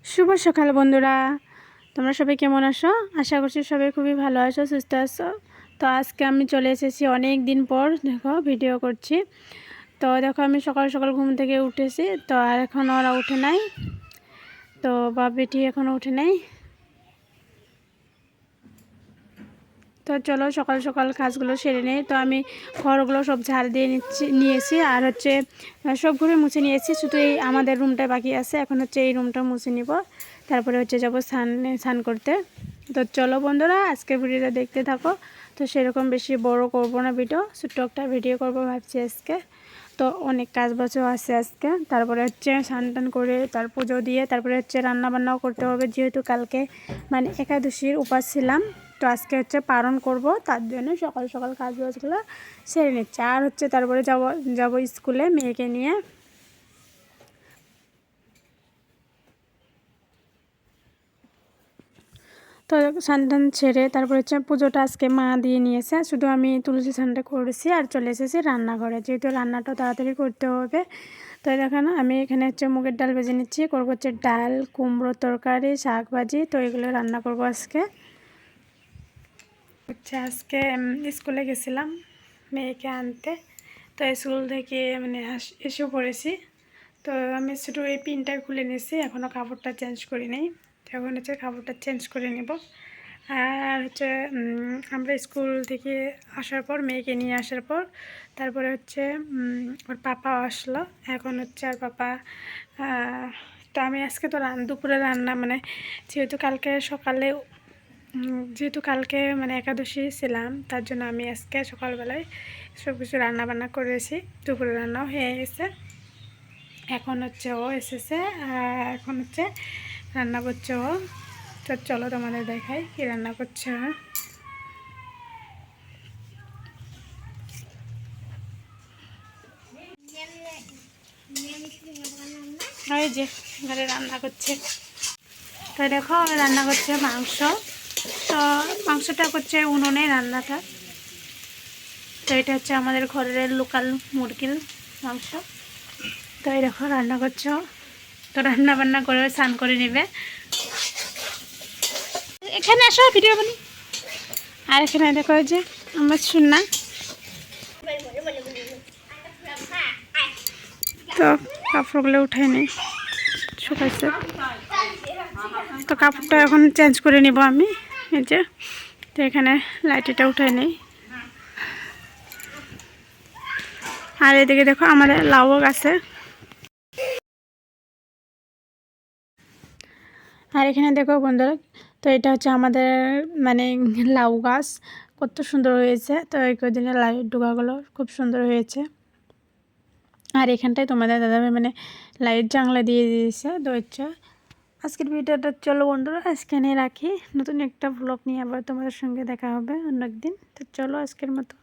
শুভ সকাল বন্ধুরা, তোমরা সবাই কেমন আছো? আশা করছি সবাই খুবই ভালো আছো, সুস্থ আছো। তো আজকে আমি চলে এসেছি অনেক দিন পর, দেখো ভিডিও করছি। তো দেখো আমি সকাল সকাল ঘুম থেকে উঠেছি, তো আর এখন ওরা উঠে নাই, তো বাপ বেটি এখনও উঠে নাই। তো চলো সকাল সকাল কাজগুলো সেরে নেই। তো আমি ঘরগুলো সব ঝাড় দিয়ে নিয়েছি আর সব ঘরে মুছে নিয়েছি, শুধু এই আমাদের রুমটা বাকি আছে। এখন এই রুমটা মুছে নিব, তারপরে যাবো স্নান করতে। তো চলো বন্ধুরা, আজকে ভিডিওটা দেখতে থাকো। তো সেরকম বেশি বড় করব না ভিডিও, ছোট্ট একটা ভিডিও করব ভাবছি আজকে। তো অনেক কাজ বাজও আছে আজকে। তারপরে স্নান টান করে তার পুজো দিয়ে তারপরে রান্না বান্নাও করতে হবে, যেহেতু কালকে মানে একাদশীর উপাস ছিলাম। তো আজকে পালন করব, তার জন্য সকাল সকাল কাজ বাজগুলো সেরে নিচ্ছে। আর তারপরে যাব স্কুলে মেয়েকে নিয়ে। তো স্নান ছেড়ে তারপরে পুজোটা আজকে মা দিয়ে নিয়েছে, শুধু আমি তুলসী স্নানটা করেছি আর চলে এসেছি রান্নাঘরে, যেহেতু রান্নাটা তাড়াতাড়ি করতে হবে। তো দেখেন আমি এখানে মুগের ডাল ভেজে নিচ্ছি, করবো ডাল, কুমড়োর তরকারি, শাক ভাজি। তো এগুলো রান্না করব আজকে। আজকে স্কুলে গেছিলাম মেয়েকে আনতে। তো স্কুল থেকে মানে এসেও পড়েছি। তো আমি শুধু এই পিনটা খুলে নিয়েছি, এখনও কাপড়টা চেঞ্জ করি নেই। এখন কাপড়টা চেঞ্জ করে নেব। আর আমরা স্কুল থেকে আসার পর, মেয়েকে নিয়ে আসার পর তারপরে ওর পাপা আসলো। এখন আর পাপা তো আমি আজকে তো দুপুরে রান্না মানে যেহেতু কালকে মানে একাদশী ছিলাম, তার জন্য আমি আজকে সকালবেলায় সব কিছু রান্না বান্না করেছি। দুপুরে রান্নাও হয়ে গেছে। এখন ও এসেছে, এখন রান্না করছে ও। তো চলো তোমাদের দেখাই কি রান্না করছে ও। এই যে ঘরে রান্না করছে। তো দেখো রান্না করছে মাংস। তো মাংসটা করছে উনুনে রান্নাটা। তো এটা আমাদের ঘরের লোকাল মুরগির মাংস। তো এই দেখো রান্না করছো। তো রান্না বান্না করে স্নান করে নেবে। এখানে আসো ভিডিও বানি। আর এখানে দেখো যে আমার শুননা। তো কাপড়গুলো উঠাই নেই, শুকাইছে। তো কাপড়টা এখন চেঞ্জ করে নিব আমি। এই যে তো এখানে লাইটটা উঠাই নেই। আর এদিকে দেখো আমাদের লাউ গাছে। আর এখানে দেখো বন্ধুরা, তো এটা আমাদের মানে লাউ গাছ, কত সুন্দর হয়েছে। তো এই কদিনে লাইট ডোকাগুলো খুব সুন্দর হয়েছে। আর এখানটায় তোমাদের দাদাভাই মানে লাইট জানলা দিয়ে দিয়েছে। তো আজকের ভিডিওটা চলো বন্ধুরা আজকে নিয়ে রাখি। নতুন একটা ব্লগ নিয়ে আবার তোমাদের সঙ্গে দেখা হবে অন্য একদিন। তো চলো আজকের মতো।